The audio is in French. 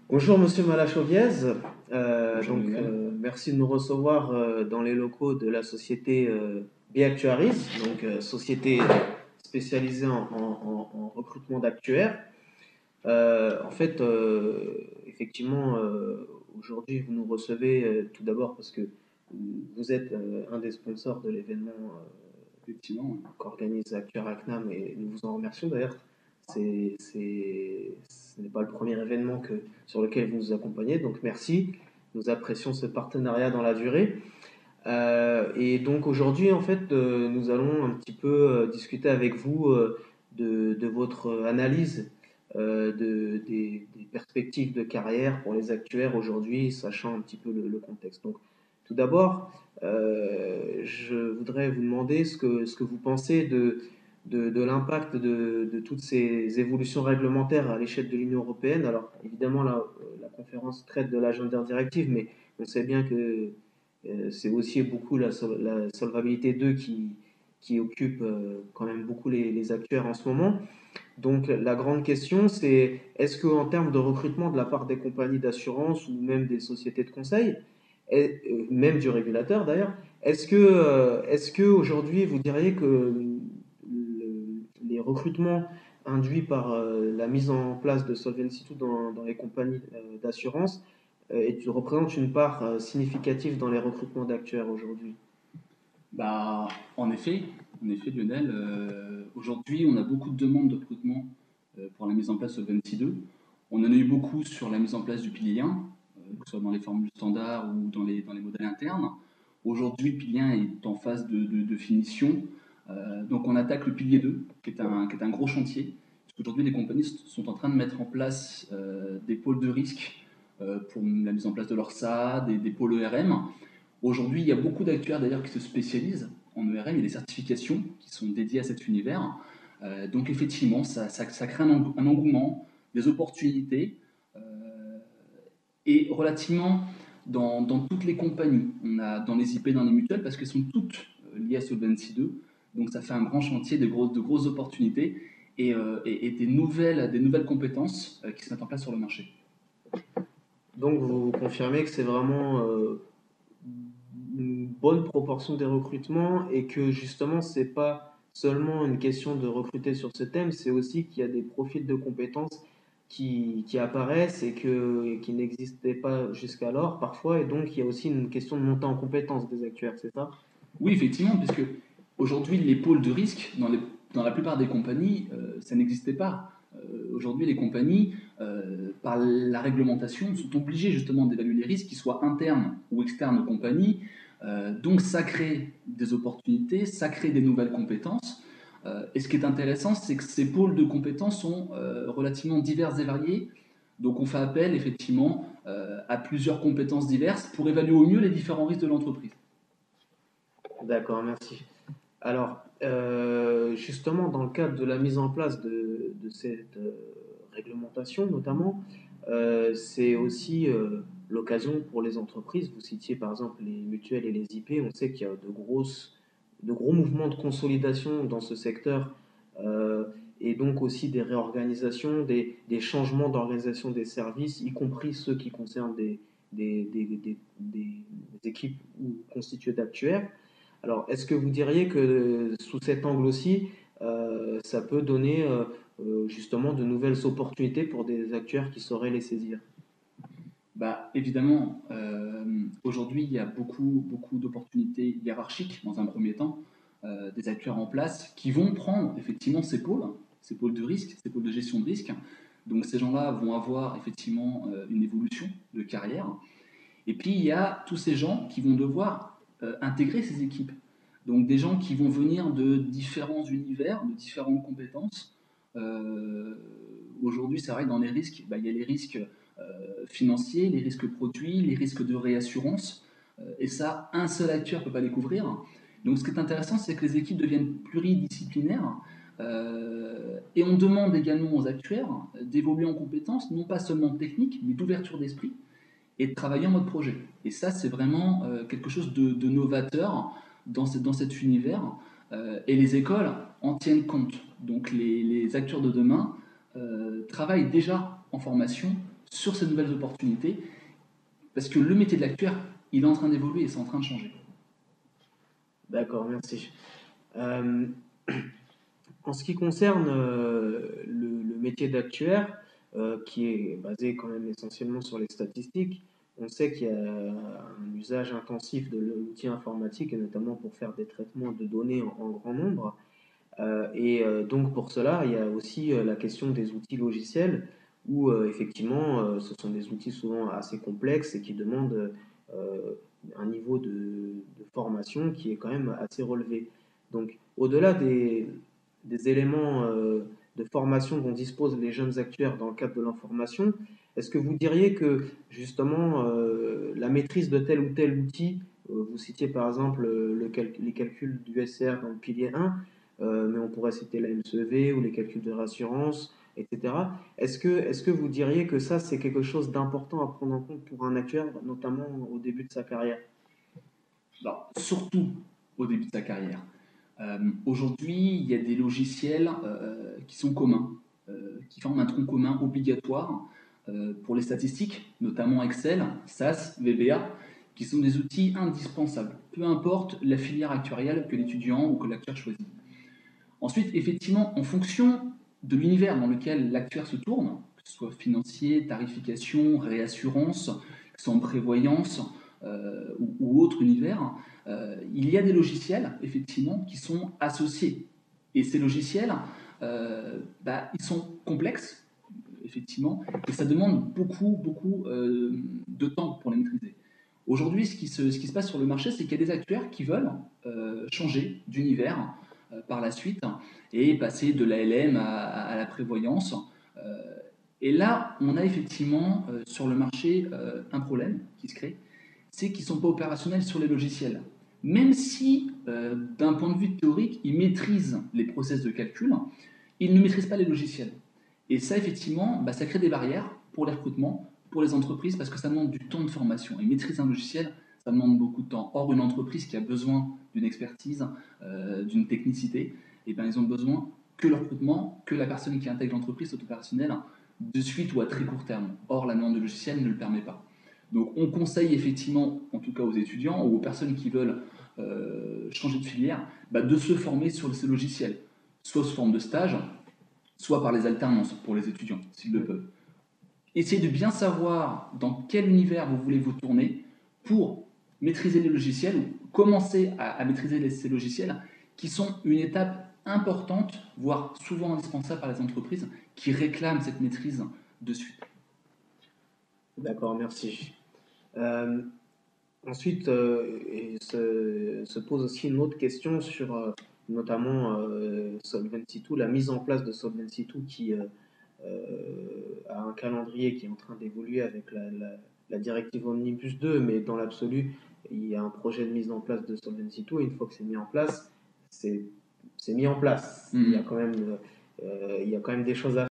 Bonjour Monsieur Malachoviez. Bonjour Lionel. Merci de nous recevoir dans les locaux de la société Biactuaris, société spécialisée en recrutement d'actuaires. Effectivement, aujourd'hui vous nous recevez tout d'abord parce que vous êtes un des sponsors de l'événement Effectivement, ouais. qu'organise Actuaire à CNAM et nous vous en remercions d'ailleurs. Ce n'est pas le premier événement sur lequel vous nous accompagnez, donc merci. Nous apprécions ce partenariat dans la durée. Et donc aujourd'hui, nous allons un petit peu discuter avec vous de votre analyse des perspectives de carrière pour les actuaires aujourd'hui, sachant un petit peu le contexte. Donc, tout d'abord, je voudrais vous demander ce que vous pensez de l'impact de toutes ces évolutions réglementaires à l'échelle de l'Union européenne. Alors, évidemment, la conférence traite de l'agenda directive, mais on sait bien que c'est aussi beaucoup la solvabilité 2 qui occupe quand même beaucoup les actuaires en ce moment. Donc la grande question, c'est est-ce qu'en termes de recrutement de la part des compagnies d'assurance ou même des sociétés de conseil, même du régulateur d'ailleurs, est-ce que aujourd'hui vous diriez que les recrutements induits par la mise en place de Solvency II dans les compagnies d'assurance représentent une part significative dans les recrutements d'actuaires aujourd'hui? Bah, en effet Lionel, aujourd'hui on a beaucoup de demandes de recrutement pour la mise en place de 22. On en a eu beaucoup sur la mise en place du pilier 1, que ce soit dans les formules standards ou dans les modèles internes. Aujourd'hui, le pilier 1 est en phase de finition. Donc on attaque le pilier 2, qui est un gros chantier. Parce qu'aujourd'hui, les compagnies sont en train de mettre en place des pôles de risque pour la mise en place de leur SA, des pôles ERM. Aujourd'hui, il y a beaucoup d'actuaires d'ailleurs qui se spécialisent en ERM. Il y a des certifications qui sont dédiées à cet univers. Donc effectivement, ça crée un engouement, des opportunités. Et relativement, dans toutes les compagnies, on a dans les IP, dans les mutuelles, parce qu'elles sont toutes liées à Solvency 2. Donc ça fait un grand chantier, de grosses opportunités et des nouvelles compétences qui se mettent en place sur le marché. Donc vous confirmez que c'est vraiment une bonne proportion des recrutements et que justement c'est pas seulement une question de recruter sur ce thème, c'est aussi qu'il y a des profils de compétences qui apparaissent et qui n'existaient pas jusqu'alors parfois, et donc il y a aussi une question de montée en compétences des actuaires, c'est ça? Oui, effectivement, puisque aujourd'hui, les pôles de risque, dans la plupart des compagnies, ça n'existait pas. Aujourd'hui, les compagnies, par la réglementation, sont obligées justement d'évaluer les risques, qu'ils soient internes ou externes aux compagnies. Donc, ça crée des opportunités, ça crée des nouvelles compétences. Et ce qui est intéressant, c'est que ces pôles de compétences sont relativement divers et variés. Donc, on fait appel effectivement à plusieurs compétences diverses pour évaluer au mieux les différents risques de l'entreprise. D'accord, merci. Alors, justement, dans le cadre de la mise en place de cette réglementation, notamment, c'est aussi l'occasion pour les entreprises. Vous citiez par exemple les mutuelles et les IP. On sait qu'il y a de gros mouvements de consolidation dans ce secteur euh, et donc aussi des réorganisations, des changements d'organisation des services, y compris ceux qui concernent des équipes constituées d'actuaires. Alors, est-ce que vous diriez que sous cet angle aussi, ça peut donner justement de nouvelles opportunités pour des actuaires qui sauraient les saisir? Bah, évidemment, aujourd'hui, il y a beaucoup d'opportunités hiérarchiques dans un premier temps, des acteurs en place qui vont prendre effectivement ces pôles de risque, ces pôles de gestion de risque. Donc ces gens-là vont avoir effectivement une évolution de carrière. Et puis il y a tous ces gens qui vont devoir intégrer ces équipes. Donc des gens qui vont venir de différents univers, de différentes compétences. Euh, Aujourd'hui, c'est vrai que dans les risques, bah, il y a les risques financiers, les risques produits, les risques de réassurance. Et ça, un seul acteur ne peut pas les couvrir. Donc ce qui est intéressant, c'est que les équipes deviennent pluridisciplinaires. Et on demande également aux actuaires d'évoluer en compétences, non pas seulement techniques, mais d'ouverture d'esprit et de travailler en mode projet. Et ça, c'est vraiment quelque chose de novateur dans cet univers. Et les écoles en tiennent compte. Donc les acteurs de demain travaillent déjà en formation sur ces nouvelles opportunités, parce que le métier de l'actuaire, il est en train d'évoluer et c'est en train de changer. D'accord, merci. Euh, En ce qui concerne le métier d'actuaire, qui est basé quand même essentiellement sur les statistiques, on sait qu'il y a un usage intensif de l'outil informatique, et notamment pour faire des traitements de données en grand nombre. Donc pour cela, il y a aussi la question des outils logiciels, où effectivement, ce sont des outils souvent assez complexes et qui demandent euh, un niveau de formation qui est quand même assez relevé. Donc au-delà des éléments de formation dont disposent les jeunes actuaires dans le cadre de l'information, est-ce que vous diriez que justement la maîtrise de tel ou tel outil, vous citiez par exemple les calculs du SR dans le pilier 1, mais on pourrait citer la MCEV ou les calculs de réassurance, etc. Est-ce que vous diriez que ça, c'est quelque chose d'important à prendre en compte pour un actuaire, notamment au début de sa carrière? Alors, surtout au début de sa carrière. Aujourd'hui, il y a des logiciels qui sont communs, qui forment un tronc commun obligatoire pour les statistiques, notamment Excel, SAS, VBA, qui sont des outils indispensables, peu importe la filière actuariale que l'étudiant ou que l'actuaire choisit. Ensuite, effectivement, en fonction de l'univers dans lequel l'actuaire se tourne, que ce soit financier, tarification, réassurance, que ce soit en prévoyance ou autre univers, il y a des logiciels, effectivement, qui sont associés. Et ces logiciels, ils sont complexes, effectivement, et ça demande beaucoup de temps pour les maîtriser. Aujourd'hui, ce qui se passe sur le marché, c'est qu'il y a des actuaires qui veulent changer d'univers par la suite et passer de l'ALM à la prévoyance. Euh, et là, on a effectivement sur le marché un problème qui se crée, c'est qu'ils ne sont pas opérationnels sur les logiciels. Même si, d'un point de vue théorique, ils maîtrisent les process de calcul, ils ne maîtrisent pas les logiciels. Et ça, effectivement, ça crée des barrières pour les recrutements, pour les entreprises, parce que ça demande du temps de formation. Et maîtriser un logiciel, ça demande beaucoup de temps. Or, une entreprise qui a besoin d'une expertise, d'une technicité, eh ben, ils ont besoin que le recrutement, que la personne qui intègre l'entreprise soit opérationnelle de suite ou à très court terme. Or, la demande de logiciel ne le permet pas. Donc, on conseille effectivement, en tout cas aux étudiants ou aux personnes qui veulent changer de filière, de se former sur ces logiciels, soit sous forme de stage, soit par les alternances pour les étudiants, s'ils le peuvent. Essayez de bien savoir dans quel univers vous voulez vous tourner pour maîtriser les logiciels ou commencer à maîtriser ces logiciels qui sont une étape importante, voire souvent indispensable par les entreprises qui réclament cette maîtrise de suite. D'accord, merci. Euh, Ensuite, se pose aussi une autre question sur notamment Solvency II, la mise en place de Solvency II qui a un calendrier qui est en train d'évoluer avec la directive Omnibus 2, mais dans l'absolu, il y a un projet de mise en place de Solvency II, et une fois que c'est mis en place, c'est mis en place. Il y a quand même des choses à